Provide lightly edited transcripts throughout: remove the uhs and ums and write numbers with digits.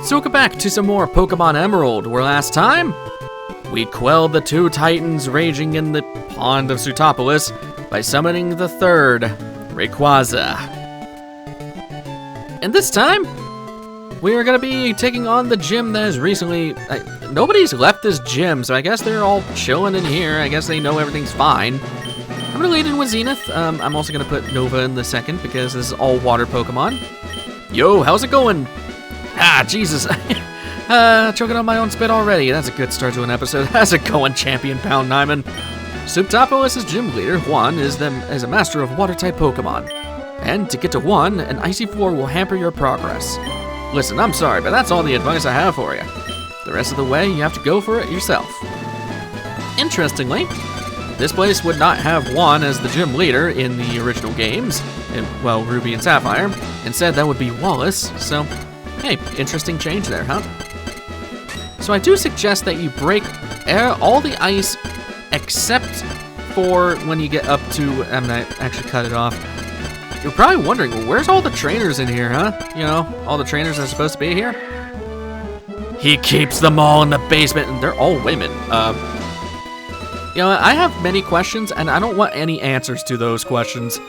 So welcome back to some more Pokemon Emerald, where last time we quelled the two titans raging in the pond of Sootopolis by summoning the third, Rayquaza. And this time, we are going to be taking on the gym that has recently... nobody's left this gym, so I guess they're all chilling in here. I guess they know everything's fine. I'm going to lead in with Zenith. I'm also going to put Nova in the second because this is all water Pokemon. Yo, how's it going? Ah, Jesus. Choking on my own spit already. That's a good start to an episode. How's it going, Champion Pound Nyman? Sootopolis' gym leader, Juan, is a master of water-type Pokemon. And to get to Juan, an icy floor will hamper your progress. Listen, I'm sorry, but that's all the advice I have for you. The rest of the way, you have to go for it yourself. Interestingly, this place would not have Juan as the gym leader in the original games, well, Ruby and Sapphire. Instead, that would be Wallace, so, hey, interesting change there, huh? So I do suggest that you break all the ice except for when you get up to, I'm gonna actually cut it off. You're probably wondering, well, where's all the trainers in here, huh? You know, all the trainers that are supposed to be here? He keeps them all in the basement, and they're all women. You know, I have many questions, and I don't want any answers to those questions.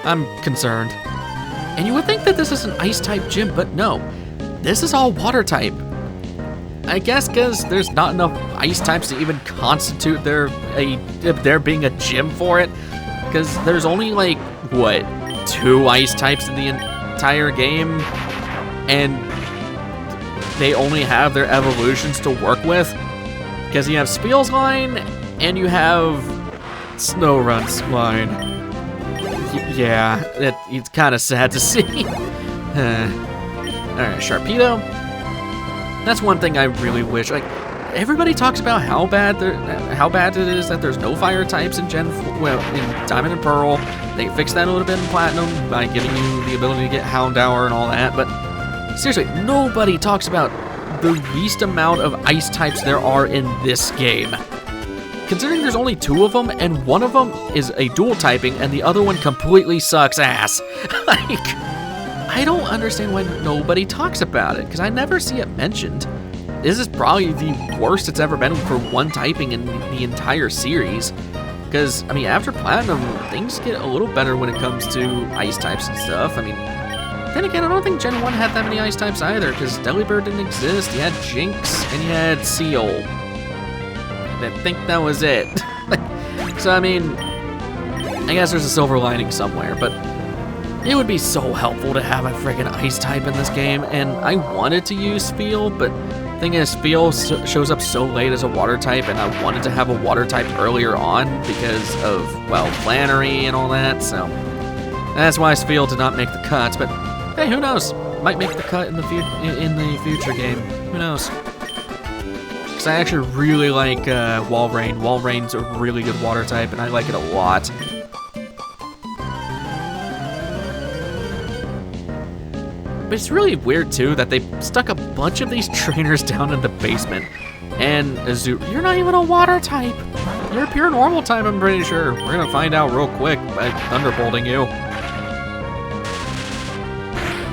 I'm concerned. And you would think that this is an ice-type gym, but no. This is all water-type. I guess because there's not enough ice types to even constitute there being a gym for it. Because there's only, like, what, 2 ice types in the entire game? And they only have their evolutions to work with? Because you have Spiel's line, and you have Snowrunt's line. Yeah, it's kind of sad to see. Alright, Sharpedo. That's one thing I really wish. Like, everybody talks about how bad it is that there's no fire types in in Diamond and Pearl. They fixed that a little bit in Platinum by giving you the ability to get Houndour and all that. But seriously, nobody talks about the least amount of ice types there are in this game. Considering there's only 2 of them, and one of them is a dual typing, and the other one completely sucks ass. Like, I don't understand why nobody talks about it, because I never see it mentioned. This is probably the worst it's ever been for one typing in the entire series. Because, I mean, after Platinum, things get a little better when it comes to ice types and stuff. I mean, then again, I don't think Gen 1 had that many ice types either, because Delibird didn't exist, you had Jinx, and you had Seal. I think that was it. So, I mean, I guess there's a silver lining somewhere, but it would be so helpful to have a friggin' ice type in this game, and I wanted to use Spiel, but the thing is, Spiel shows up so late as a water type, and I wanted to have a water type earlier on because of, well, Flannery and all that, so that's why Spiel did not make the cut, but hey, who knows? Might make the cut in the future game. Who knows? Because I actually really like Walrein. Walrein's a really good water type, and I like it a lot. But it's really weird, too, that they stuck a bunch of these trainers down in the basement. And Azur, you're not even a water type. You're a pure normal type, I'm pretty sure. We're going to find out real quick by thunderbolting you.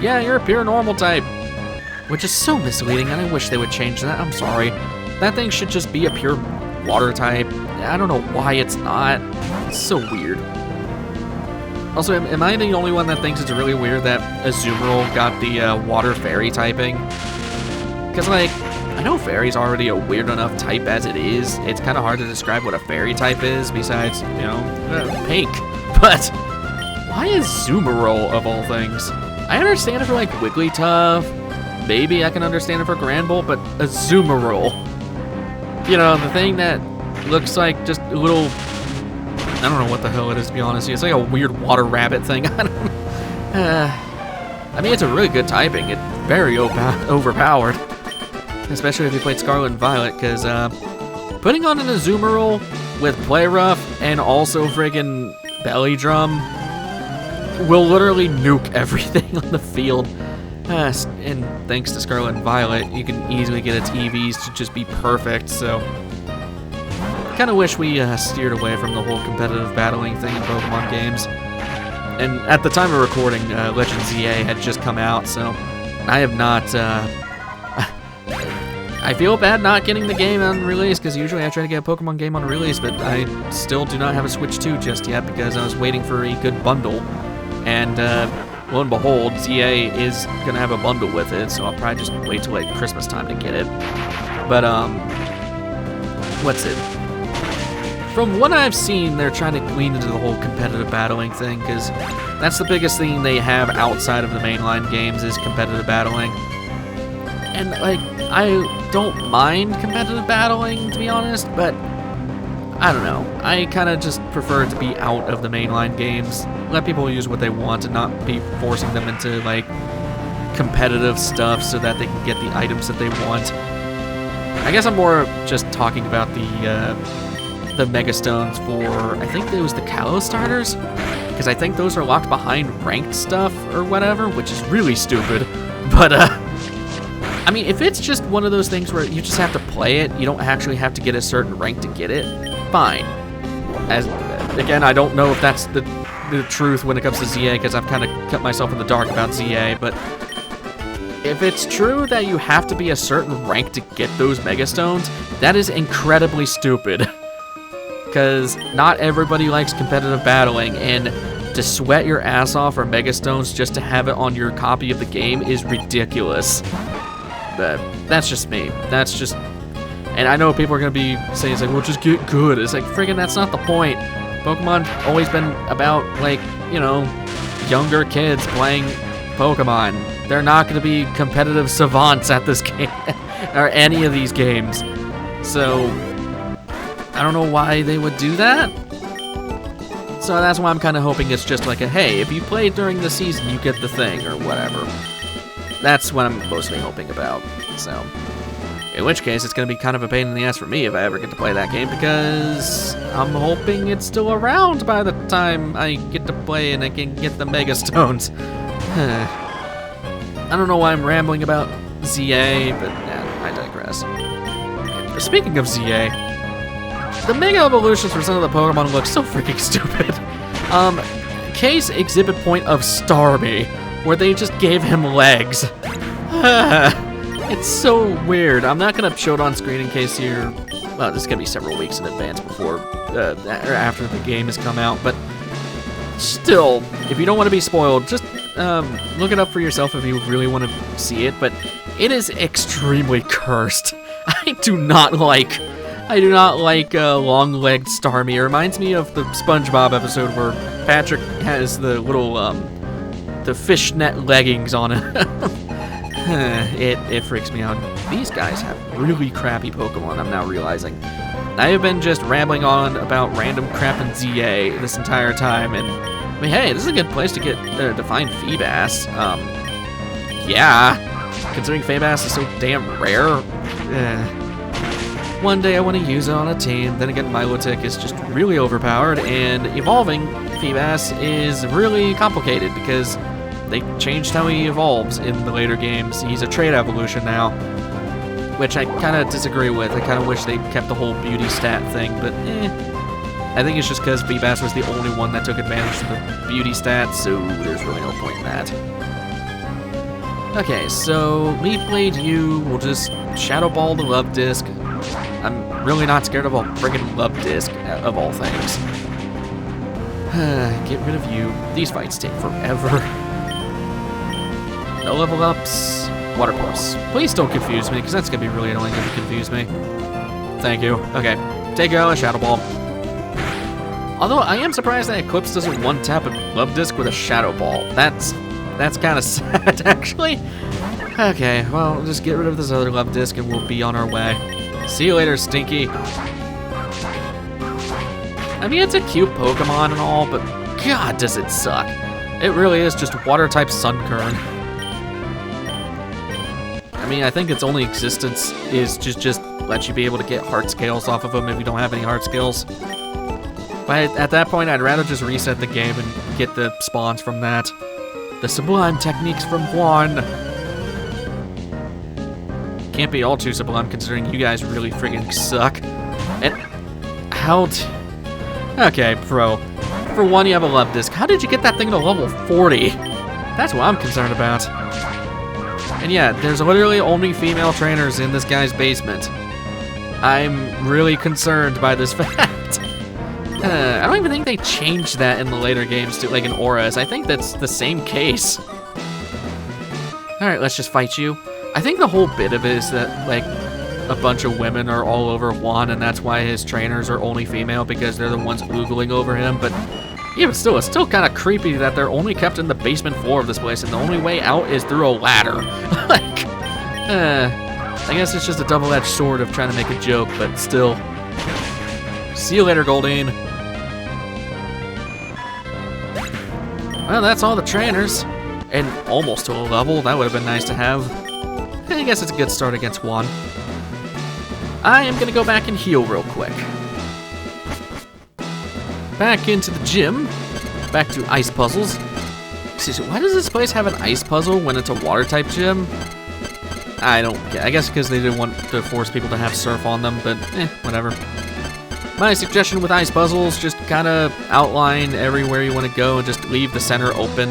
Yeah, you're a pure normal type. Which is so misleading, and I wish they would change that. I'm sorry. That thing should just be a pure water type. I don't know why it's not. It's so weird. Also, am I the only one that thinks it's really weird that Azumarill got the water fairy typing? Because, like, I know fairy's already a weird enough type as it is. It's kind of hard to describe what a fairy type is besides, you know, pink. But why is Azumarill of all things? I understand it for, like, Wigglytuff. Maybe I can understand it for Granbull, but Azumarill. You know, the thing that looks like just a little... I don't know what the hell it is, to be honest. It's like a weird water rabbit thing. I don't I mean, it's a really good typing. It's very overpowered. Especially if you played Scarlet and Violet, because putting on an Azumarill with Play Rough and also friggin' Belly Drum will literally nuke everything on the field. And thanks to Scarlet and Violet, you can easily get its EVs to just be perfect, so... kind of wish we steered away from the whole competitive battling thing in Pokemon games. And at the time of recording, Legend ZA had just come out, so I have not I feel bad not getting the game on release, because usually I try to get a Pokemon game on release, but I still do not have a Switch 2 just yet because I was waiting for a good bundle. And lo and behold, ZA is going to have a bundle with it, so I'll probably just wait till like Christmas time to get it. But, what's it? From what I've seen, they're trying to lean into the whole competitive battling thing, because that's the biggest thing they have outside of the mainline games is competitive battling. And, like, I don't mind competitive battling, to be honest, but I don't know. I kind of just prefer to be out of the mainline games. Let people use what they want and not be forcing them into, like, competitive stuff so that they can get the items that they want. I guess I'm more just talking about the Mega Stones for, I think it was the Kalos starters, because I think those are locked behind ranked stuff or whatever, which is really stupid. But, I mean, if it's just one of those things where you just have to play it, you don't actually have to get a certain rank to get it, fine. As again, I don't know if that's the truth when it comes to ZA, because I've kind of cut myself in the dark about ZA, but if it's true that you have to be a certain rank to get those Mega Stones, that is incredibly stupid. Because not everybody likes competitive battling, and to sweat your ass off for Mega Stones just to have it on your copy of the game is ridiculous. But that's just me. That's just... And I know people are going to be saying, it's like, well, just get good. It's like, friggin' that's not the point. Pokemon's always been about, like, you know, younger kids playing Pokemon. They're not going to be competitive savants at this game, or any of these games. So, I don't know why they would do that. So that's why I'm kind of hoping it's just like a, hey, if you play during the season, you get the thing, or whatever. That's what I'm mostly hoping about, so... In which case, it's going to be kind of a pain in the ass for me if I ever get to play that game, because I'm hoping it's still around by the time I get to play and I can get the Mega Stones. I don't know why I'm rambling about ZA, but I digress. Speaking of ZA, the Mega Evolutions for some of the Pokemon look so freaking stupid. Case exhibit point of Starmie, where they just gave him legs. It's so weird. I'm not going to show it on screen in case you're... Well, this is going to be several weeks in advance before... or after the game has come out, but... Still, if you don't want to be spoiled, just look it up for yourself if you really want to see it, but it is extremely cursed. I do not like long-legged Starmie. It reminds me of the SpongeBob episode where Patrick has the little, the fishnet leggings on it. It freaks me out. These guys have really crappy Pokemon, I'm now realizing. I have been just rambling on about random crap in ZA this entire time, and I mean, hey, this is a good place to get to find Feebas. Yeah, considering Feebas is so damn rare. One day I want to use it on a team, then again Milotic is just really overpowered, and evolving Feebas is really complicated because they changed how he evolves in the later games. He's a trait evolution now, which I kind of disagree with. I kind of wish they kept the whole beauty stat thing, but I think it's just because Feebas was the only one that took advantage of the beauty stat, so there's really no point in that. Okay, so we played you. We'll just Shadow Ball the Love Disc. I'm really not scared of a friggin' Love Disc, of all things. Get rid of you. These fights take forever. No level ups. Water Pulse. Please don't confuse me, because that's going to be really annoying if you confuse me. Thank you. Okay. Take out a Shadow Ball. Although, I am surprised that Eclipse doesn't one-tap a Love Disc with a Shadow Ball. That's kind of sad, actually. Okay, well, just get rid of this other Love Disc and we'll be on our way. See you later, Stinky. I mean, it's a cute Pokemon and all, but God, does it suck. It really is just Water-type Sunkern. I mean, I think its only existence is just let you be able to get heart scales off of them if you don't have any heart scales. But at that point, I'd rather just reset the game and get the spawns from that. The Sublime techniques from Juan. Can't be all too sublime considering you guys really friggin' suck. And how... Okay, Pro. For one, you have a Love Disc. How did you get that thing to level 40? That's what I'm concerned about. And yeah, there's literally only female trainers in this guy's basement. I'm really concerned by this fact. I don't even think they changed that in the later games to, like, in Auras. I think that's the same case. Alright, let's just fight you. I think the whole bit of it is that, like, a bunch of women are all over Juan, and that's why his trainers are only female, because they're the ones oogling over him, but even still, it's still kind of creepy that they're only kept in the basement floor of this place, and the only way out is through a ladder. Like, I guess it's just a double-edged sword of trying to make a joke, but still. See you later, Goldine. Well, that's all the trainers. And almost to a level. That would have been nice to have. I guess it's a good start against Juan. I am going to go back and heal real quick. Back into the gym. Back to ice puzzles. Excuse me, why does this place have an ice puzzle when it's a water-type gym? I don't get. I guess because they didn't want to force people to have surf on them, but whatever. My suggestion with ice puzzles, just kind of outline everywhere you want to go and just leave the center open.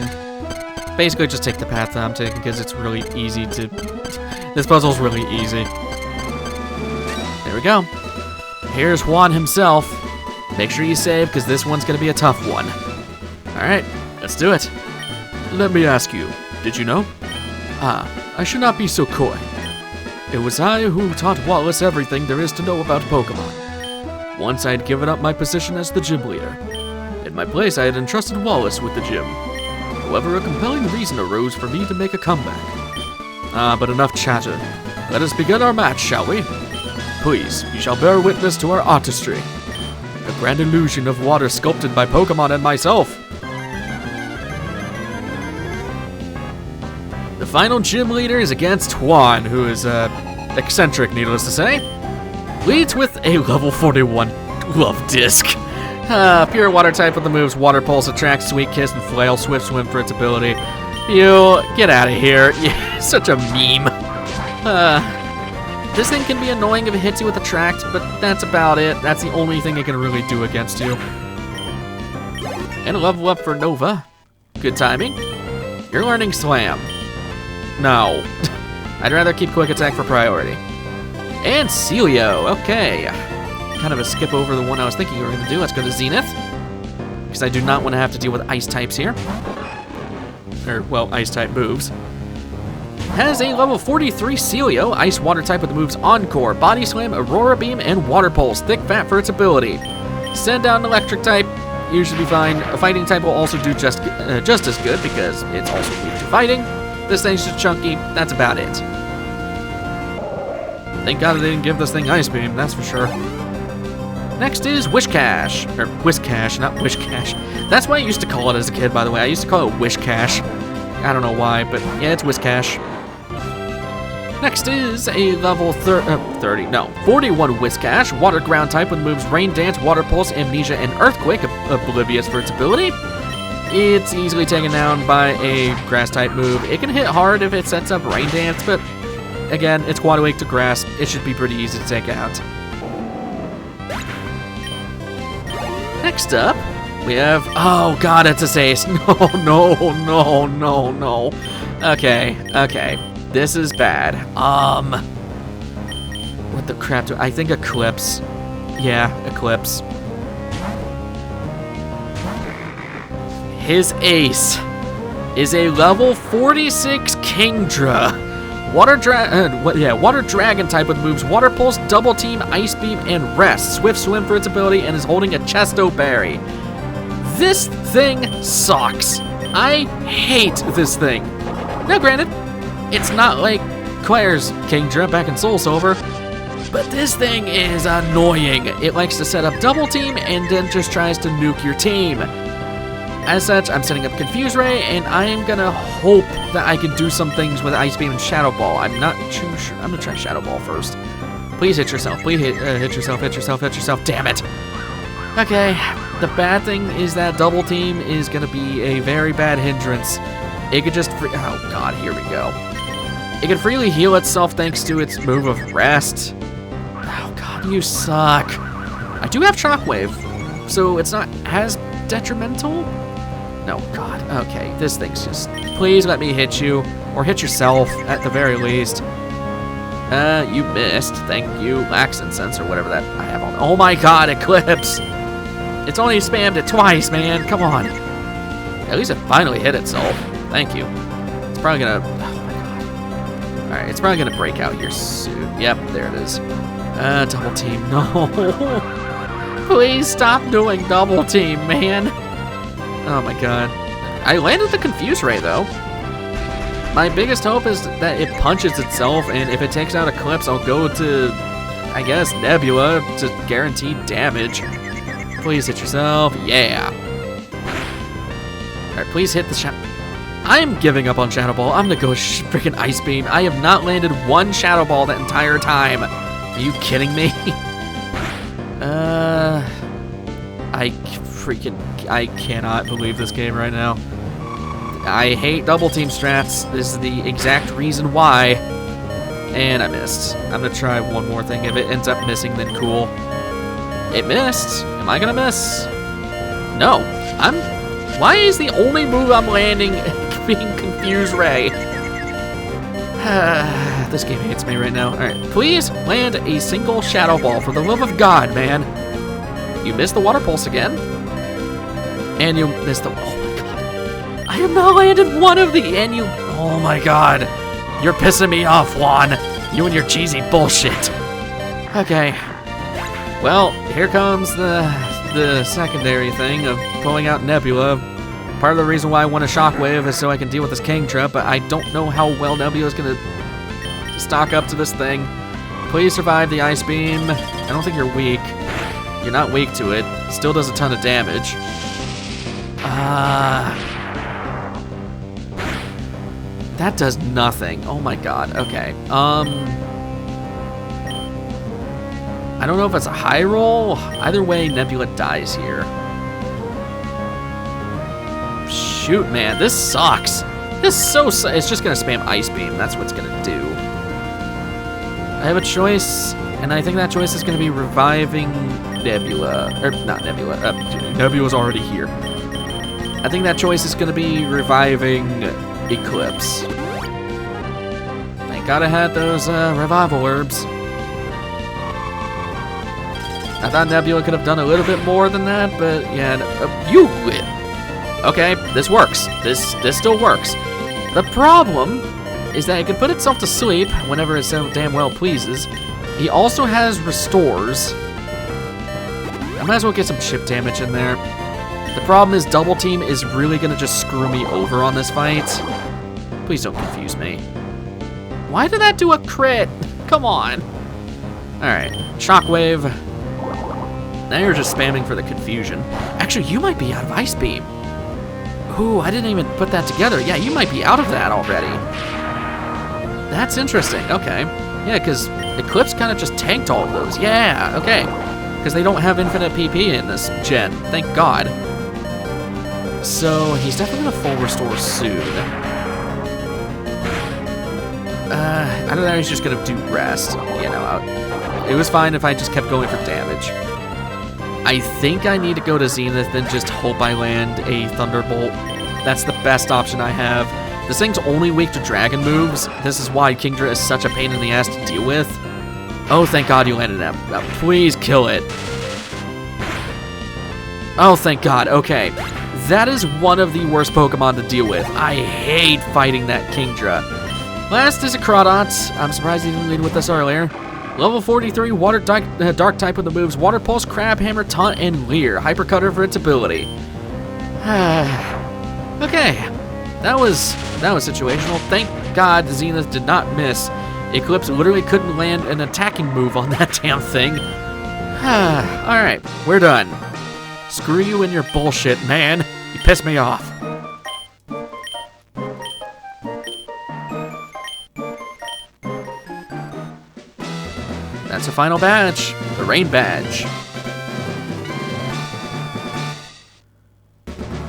Basically, just take the path that I'm taking because it's really easy to... This puzzle's really easy. There we go. Here's Juan himself. Make sure you save because this one's going to be a tough one. Alright, let's do it. Let me ask you, did you know? I should not be so coy. It was I who taught Wallace everything there is to know about Pokémon. Once I had given up my position as the gym leader. In my place, I had entrusted Wallace with the gym. However, a compelling reason arose for me to make a comeback. But enough chatter. Let us begin our match, shall we? Please, you shall bear witness to our artistry. A grand illusion of water sculpted by Pokémon and myself. The final gym leader is against Juan, who is, eccentric, needless to say. Leads with a level 41 Glove Disc. Pure water type with the moves Water Pulse, Attract, Sweet Kiss, and Flail. Swift Swim for its ability. You, get out of here. You're such a meme. This thing can be annoying if it hits you with Attract, but that's about it. That's the only thing it can really do against you. And a level up for Nova. Good timing. You're learning Slam. No. I'd rather keep Quick Attack for priority. And Celio, okay. Kind of a skip over the one I was thinking you were going to do. Let's go to Zenith. Because I do not want to have to deal with ice types here. Or, well, ice type moves. Has a level 43 Celio, ice water type with the moves Encore, Body Slam, Aurora Beam, and Water Pulse. Thick Fat for its ability. Send out an electric type. You should be fine. A fighting type will also do just as good because it's also weak to fighting. This thing's just chunky. That's about it. Thank God I didn't give this thing Ice Beam, that's for sure. Next is Wishcash. Or Whiskash, not Wishcash. That's what I used to call it as a kid, by the way. I used to call it Wishcash. I don't know why, but yeah, it's Wishcash. Next is a level 41 Whiscash. Water ground type with moves Rain Dance, Water Pulse, Amnesia, and Earthquake. Oblivious for its ability. It's easily taken down by a grass type move. It can hit hard if it sets up Rain Dance, but again, it's quite weak to grass. It should be pretty easy to take out. Next up, we have... Oh god, it's a Ace. No. Okay. This is bad. What the crap do I think Eclipse. Yeah, Eclipse. His ace is a level 46 Kingdra. Water Dragon type with moves Water Pulse, Double Team, Ice Beam, and Rest. Swift Swim for its ability and is holding a Chesto Berry. This thing sucks. I hate this thing. Now granted, it's not like Claire's Kingdra back in Soul Silver, but this thing is annoying. It likes to set up Double Team and then just tries to nuke your team. As such, I'm setting up Confuse Ray, and I am gonna hope that I can do some things with Ice Beam and Shadow Ball. I'm not too sure. I'm gonna try Shadow Ball first. Please hit yourself. Please hit yourself. Damn it. Okay. The bad thing is that Double Team is gonna be a very bad hindrance. It could just oh god, here we go. It can freely heal itself thanks to its move of Rest. Oh god, you suck. I do have Shockwave, so it's not as detrimental. No, God. Okay, this thing's just... Please let me hit you. Or hit yourself, at the very least. You missed. Thank you. Lax Incense or whatever that I have on. Oh my god, Eclipse! It's only spammed it twice, man. Come on. At least it finally hit itself. Thank you. It's probably gonna... Oh my god. Alright, it's probably gonna break out your suit. Yep, there it is. Double team. No. Please stop doing double team, man. Oh my god. I landed the Confuse Ray, though. My biggest hope is that it punches itself, and if it takes out Eclipse, I'll go to, I guess, Nebula to guarantee damage. Please hit yourself. Yeah. Alright, please hit the shot. I'm giving up on Shadow Ball. I'm gonna go freaking Ice Beam. I have not landed one Shadow Ball that entire time. Are you kidding me? I cannot believe this game right now. I hate double team strats. This is the exact reason why. And I missed. I'm gonna try one more thing. If it ends up missing, then cool. It missed. Am I gonna miss? No. Why is the only move I'm landing being Confuse Ray? This game hates me right now. Alright, please land a single Shadow Ball for the love of God, man. You missed the Water Pulse again. And you missed the... Oh my god. I have not landed one of the... And you... Oh my god. You're pissing me off, Juan. You and your cheesy bullshit. Okay. Well, here comes the secondary thing of pulling out Nebula. Part of the reason why I want a Shockwave is so I can deal with this Kingdra, but I don't know how well Nebula's gonna stock up to this thing. Please survive the Ice Beam. I don't think you're weak. You're not weak to it. Still does a ton of damage. That does nothing. Oh my god. Okay. I don't know if it's a high roll. Either way, Nebula dies here. Shoot, man. This sucks. This is so it's just gonna spam Ice Beam. That's what it's gonna do. I have a choice, and I think that choice is gonna be reviving Nebula. Or, not Nebula. Nebula's already here. I think that choice is gonna be reviving Eclipse. Thank God I had those revival herbs. I thought Nebula could have done a little bit more than that, but yeah, you win. Okay, this works. This still works. The problem is that it can put itself to sleep whenever it so damn well pleases. He also has restores. I might as well get some chip damage in there. The problem is Double Team is really gonna just screw me over on this fight. Please don't confuse me. Why did that do a crit? Come on. Alright, Shockwave. Now you're just spamming for the confusion. Actually, you might be out of Ice Beam. Ooh, I didn't even put that together. Yeah, you might be out of that already. That's interesting. Okay. Yeah, because Eclipse kind of just tanked all of those. Yeah, okay. Because they don't have infinite PP in this gen. Thank God. So, he's definitely going to full restore soon. I don't know, he's just going to do rest. You know, it was fine if I just kept going for damage. I think I need to go to Zenith and just hope I land a Thunderbolt. That's the best option I have. This thing's only weak to dragon moves. This is why Kingdra is such a pain in the ass to deal with. Oh, thank God you landed that. Now, please kill it. Oh, thank God. Okay. That is one of the worst Pokemon to deal with. I hate fighting that Kingdra. Last is a Crawdot. I'm surprised he didn't lead with this earlier. Level 43, Water Dark type with the moves Water Pulse, Crab Hammer, Taunt, and Leer. Hyper Cutter for its ability. Okay, that was situational. Thank God Zenith did not miss. Eclipse literally couldn't land an attacking move on that damn thing. Alright, we're done. Screw you and your bullshit, man. You pissed me off. That's the final badge, the Rain Badge.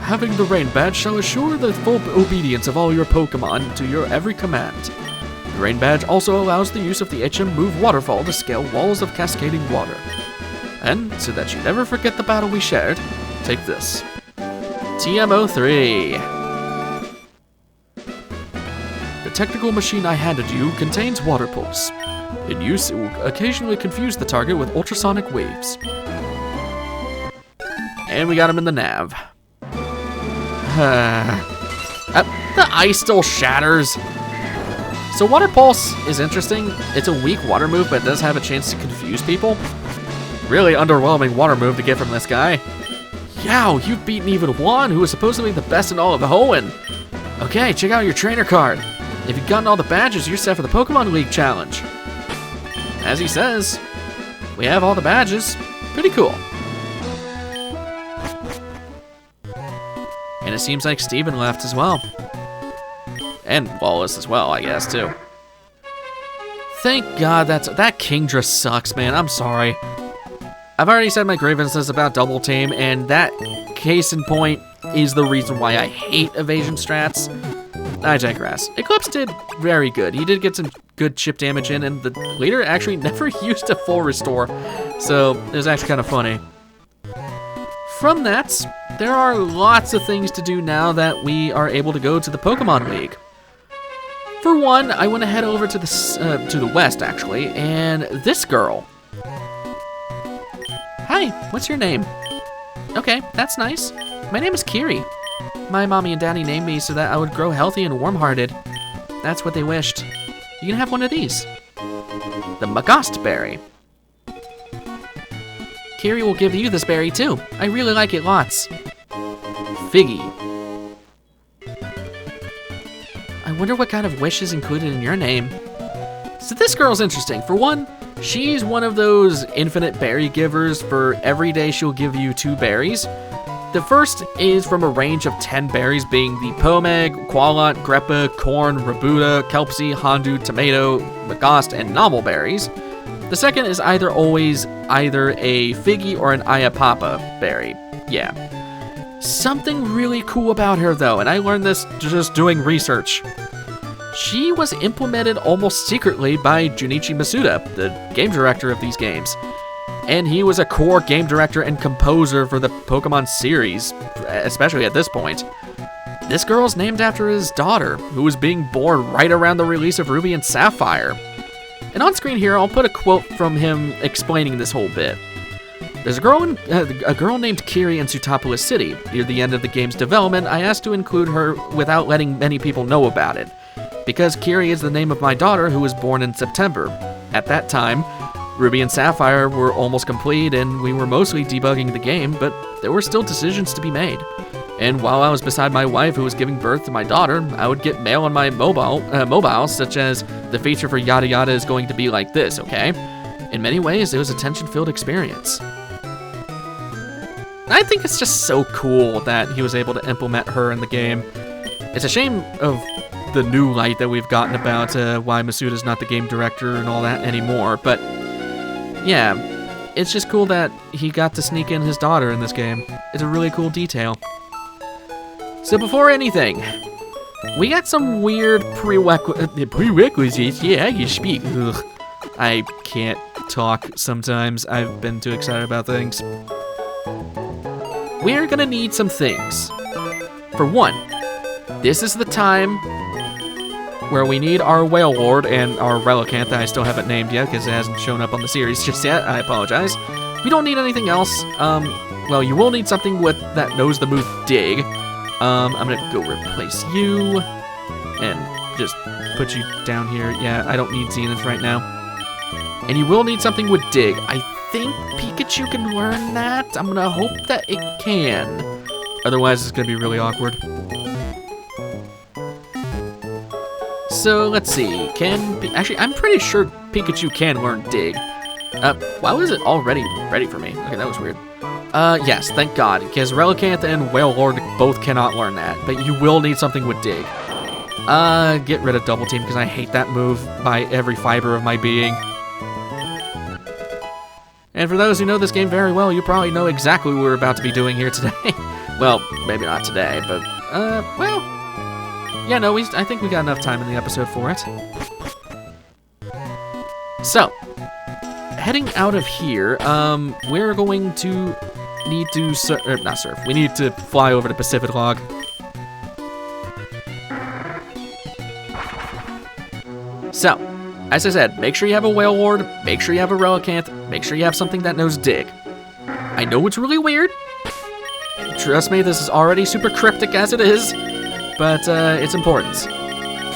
Having the Rain Badge shall assure the full obedience of all your Pokemon to your every command. The Rain Badge also allows the use of the HM move Waterfall to scale walls of cascading water. And, so that you never forget the battle we shared, take this. TMO3. The technical machine I handed you contains water pulse. In use, it will occasionally confuse the target with ultrasonic waves. And we got him in the nav. The ice still shatters. So water pulse is interesting. It's a weak water move, but it does have a chance to confuse people. Really underwhelming water move to get from this guy. Yow, you've beaten even Juan, who is supposedly the best in all of Hoenn. Okay, check out your trainer card. If you've gotten all the badges, you're set for the Pokemon League challenge. As he says, we have all the badges. Pretty cool. And it seems like Steven left as well. And Wallace as well, I guess, too. Thank God that Kingdra sucks, man. I'm sorry. I've already said my grievances about Double Team, and that case in point is the reason why I hate evasion strats. I digress. Eclipse did very good. He did get some good chip damage in, and the leader actually never used a full restore, so it was actually kind of funny. From that, there are lots of things to do now that we are able to go to the Pokemon League. For one, I want to head over to the west, actually, and this girl. Hi, what's your name? Okay, that's nice. My name is Kiri. My mommy and daddy named me so that I would grow healthy and warm-hearted. That's what they wished. You can have one of these. The Magast berry. Kiri will give you this berry too. I really like it lots. Figgy. I wonder what kind of wish is included in your name. So this girl's interesting. For one, she's one of those infinite berry givers. For every day she'll give you 2 berries. The first is from a range of 10 berries, being the Pomeg, Qualat, Greppa, Corn, Rabuda, Kelpsy, Hondu, Tomato, Magast, and Nomble berries. The second is always either a Figgy or an Ayapapa berry. Yeah. Something really cool about her though, and I learned this just doing research. She was implemented almost secretly by Junichi Masuda, the game director of these games. And he was a core game director and composer for the Pokemon series, especially at this point. This girl's named after his daughter, who was being born right around the release of Ruby and Sapphire. And on screen here, I'll put a quote from him explaining this whole bit. There's a girl named Kiri in Sootopolis City. Near the end of the game's development, I asked to include her without letting many people know about it, because Kiri is the name of my daughter who was born in September. At that time, Ruby and Sapphire were almost complete, and we were mostly debugging the game, but there were still decisions to be made. And while I was beside my wife who was giving birth to my daughter, I would get mail on my mobile, such as the feature for Yada Yada is going to be like this, okay? In many ways, it was a tension-filled experience. I think it's just so cool that he was able to implement her in the game. It's a shame of the new light that we've gotten about why Masuda's not the game director and all that anymore, but yeah, it's just cool that he got to sneak in his daughter in this game. It's a really cool detail. So before anything, we got some weird prerequisites. Yeah, you speak. Ugh. I can't talk sometimes. I've been too excited about things. We're gonna need some things. For one, this is the time where we need our Whale Lord and our Relicanth that I still haven't named yet because it hasn't shown up on the series just yet. I apologize. We don't need anything else. Well, you will need something that knows the move Dig. I'm gonna go replace you and just put you down here. Yeah, I don't need Zenith right now. And you will need something with Dig. I think Pikachu can learn that. I'm gonna hope that it can. Otherwise, it's gonna be really awkward. So let's see. Actually, I'm pretty sure Pikachu can learn Dig. Why was it already ready for me? Okay, that was weird. Yes, thank God, because Relicanth and Whale Lord both cannot learn that, but you will need something with Dig. Get rid of Double Team, because I hate that move by every fiber of my being. And for those who know this game very well, you probably know exactly what we're about to be doing here today. Well, maybe not today, but, well, yeah, no, I think we got enough time in the episode for it. So, heading out of here, we're going to need to not surf. We need to fly over to Pacific Log. So, as I said, make sure you have a Whale Ward, make sure you have a Relicanth, make sure you have something that knows Dig. I know it's really weird. Trust me, this is already super cryptic as it is, but it's important.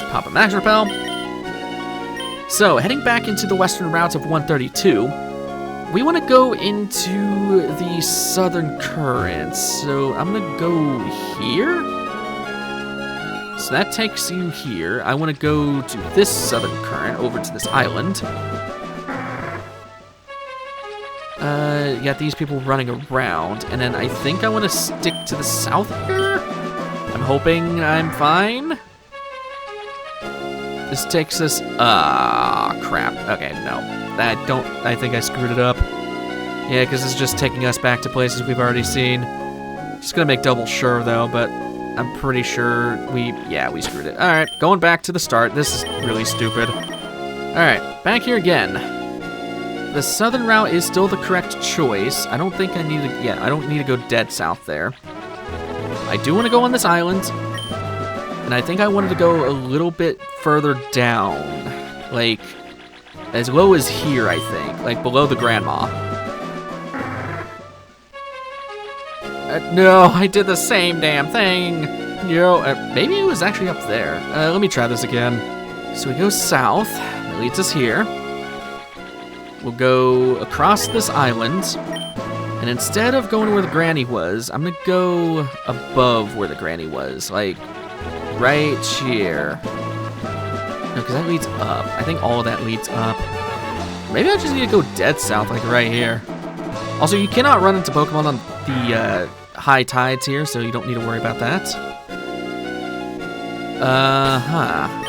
Pop a Max Repel. So, heading back into the western routes of 132, we want to go into the southern currents. So, I'm going to go here. So that takes you here. I want to go to this southern current, over to this island. You got these people running around, and then I think I want to stick to the south here. I'm hoping I'm fine. This takes us, crap. Okay, no. I think I screwed it up. Yeah, because it's just taking us back to places we've already seen. Just gonna make double sure, though, but I'm pretty sure we screwed it. Alright, going back to the start. This is really stupid. Alright, back here again. The southern route is still the correct choice. I don't think I need to, I don't need to go dead south there. I do want to go on this island. And I think I wanted to go a little bit further down. Like, as low as here, I think. Like, below the grandma. No, I did the same damn thing. Maybe it was actually up there. Let me try this again. So we go south. That leads us here. We'll go across this island. And instead of going where the granny was, I'm going to go above where the granny was. Like, right here. No, because that leads up. I think all of that leads up. Maybe I just need to go dead south, like right here. Also, you cannot run into Pokemon on the high tides here, so you don't need to worry about that.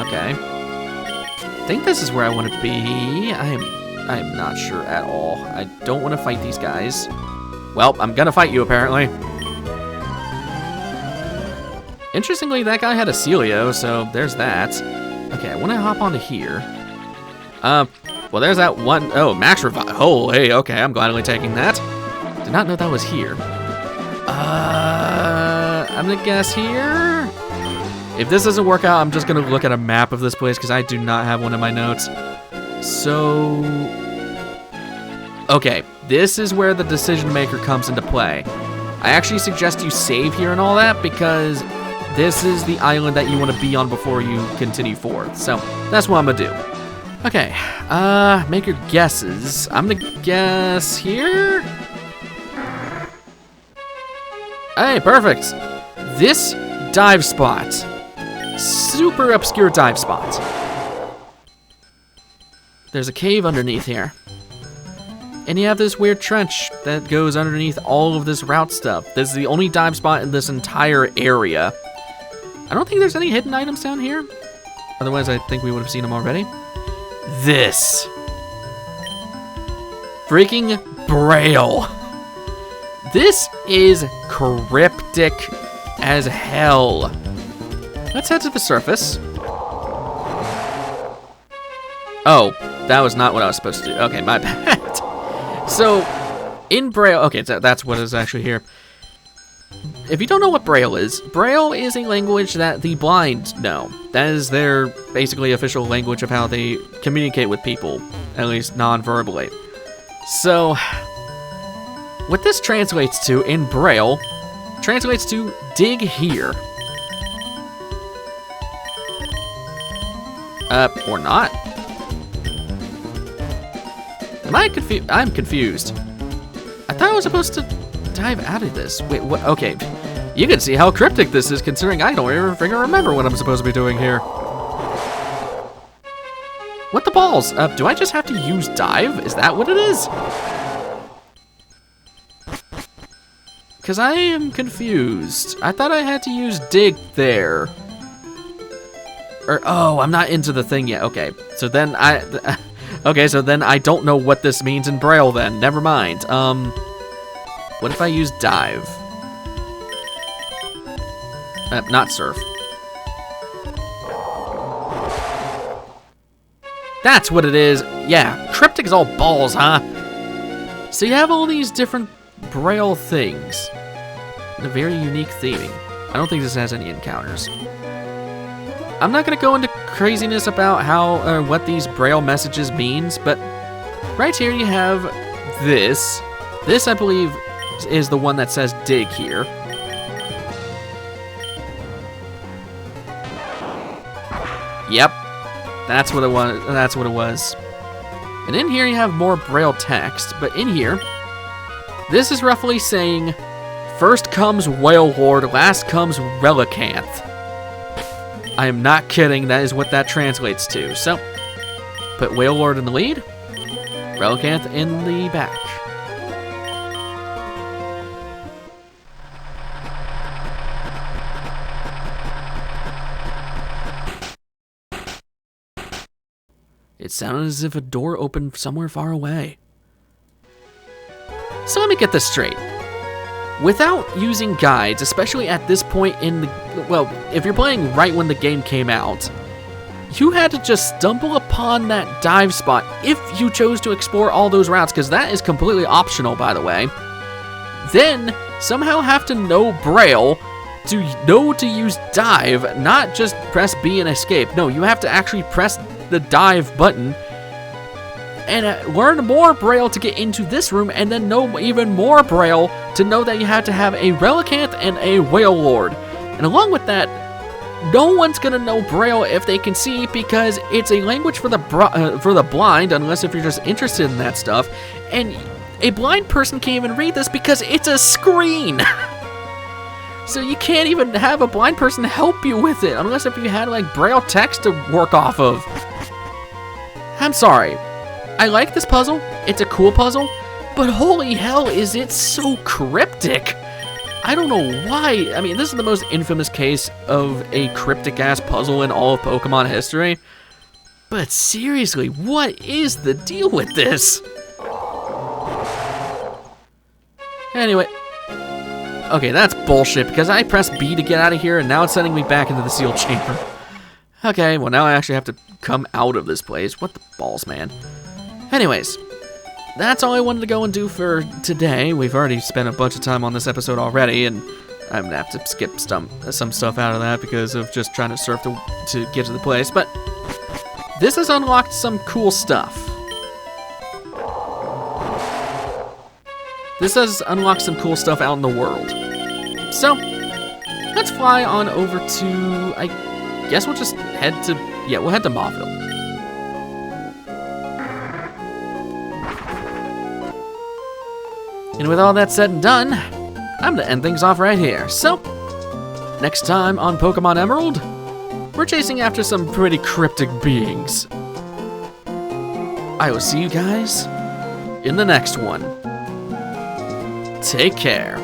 Okay. I think this is where I want to be. I am not sure at all. I don't want to fight these guys. Well, I'm gonna fight you, apparently. Interestingly, that guy had a Celio, so there's that. Okay, I want to hop onto here. Well, there's that one. Oh, Max Revive. Oh, hey, okay, I'm gladly taking that. Did not know that was here. I'm gonna guess here. If this doesn't work out, I'm just gonna look at a map of this place because I do not have one in my notes. So, okay, this is where the decision maker comes into play. I actually suggest you save here and all that because this is the island that you want to be on before you continue forth. So that's what I'm gonna do. Okay, make your guesses. I'm gonna guess here. Hey, perfect. This dive spot. Super obscure dive spot. There's a cave underneath here. And you have this weird trench that goes underneath all of this route stuff. This is the only dive spot in this entire area. I don't think there's any hidden items down here. Otherwise, I think we would have seen them already. This. Freaking Braille. This is cryptic as hell. Let's head to the surface. Oh, that was not what I was supposed to do. Okay, my bad. So, in Braille, okay, that's what is actually here. If you don't know what Braille is a language that the blind know. That is their basically official language of how they communicate with people, at least non-verbally. So, what this translates to in Braille translates to dig here. Or not. Am I confused? I'm confused. I thought I was supposed to dive out of this. Wait, what? Okay. You can see how cryptic this is considering I don't even freaking remember what I'm supposed to be doing here. What the balls? Do I just have to use dive? Is that what it is? Because I am confused. I thought I had to use dig there. Or, oh, I'm not into the thing yet. Okay, so then okay, so then I don't know what this means in Braille then. Never mind. What if I use dive? Not surf. That's what it is. Yeah, cryptic is all balls, huh? So you have all these different Braille things. And a very unique theming. I don't think this has any encounters. I'm not gonna go into craziness about how what these Braille messages means, but right here you have this. This, I believe, is the one that says dig here. Yep, that's what it was. That's what it was. And in here you have more Braille text, but in here, this is roughly saying, first comes Whale Lord, last comes Relicanth. I am not kidding, that is what that translates to. So, put Whale Lord in the lead, Relicanth in the back. It sounded as if a door opened somewhere far away. So let me get this straight. Without using guides, especially at this point in the... Well, if you're playing right when the game came out, you had to just stumble upon that dive spot if you chose to explore all those routes, because that is completely optional, by the way. Then, somehow have to know Braille to know to use dive, not just press B and escape. No, you have to actually press the dive button and learn more Braille to get into this room, and then know even more Braille to know that you have to have a Relicanth and a Whale Lord. And along with that, no one's gonna know Braille if they can see, because it's a language for the blind, unless if you're just interested in that stuff. And a blind person can't even read this because it's a screen. So you can't even have a blind person help you with it, unless if you had like Braille text to work off of. I'm sorry. I like this puzzle. It's a cool puzzle, but holy hell, is it so cryptic. I don't know why. I mean, this is the most infamous case of a cryptic-ass puzzle in all of Pokemon history. But seriously, what is the deal with this? Anyway. Okay, that's bullshit, because I pressed B to get out of here, and now it's sending me back into the sealed chamber. Okay, well now I actually have to come out of this place. What the balls, man? Anyways, that's all I wanted to go and do for today. We've already spent a bunch of time on this episode already, and I'm gonna have to skip some stuff out of that because of just trying to surf to get to the place. But this has unlocked some cool stuff. This has unlocked some cool stuff out in the world. So, let's fly on over to, I guess we'll just head to, yeah, we'll head to Mauville. And with all that said and done, I'm gonna end things off right here. So, next time on Pokemon Emerald, we're chasing after some pretty cryptic beings. I will see you guys in the next one. Take care.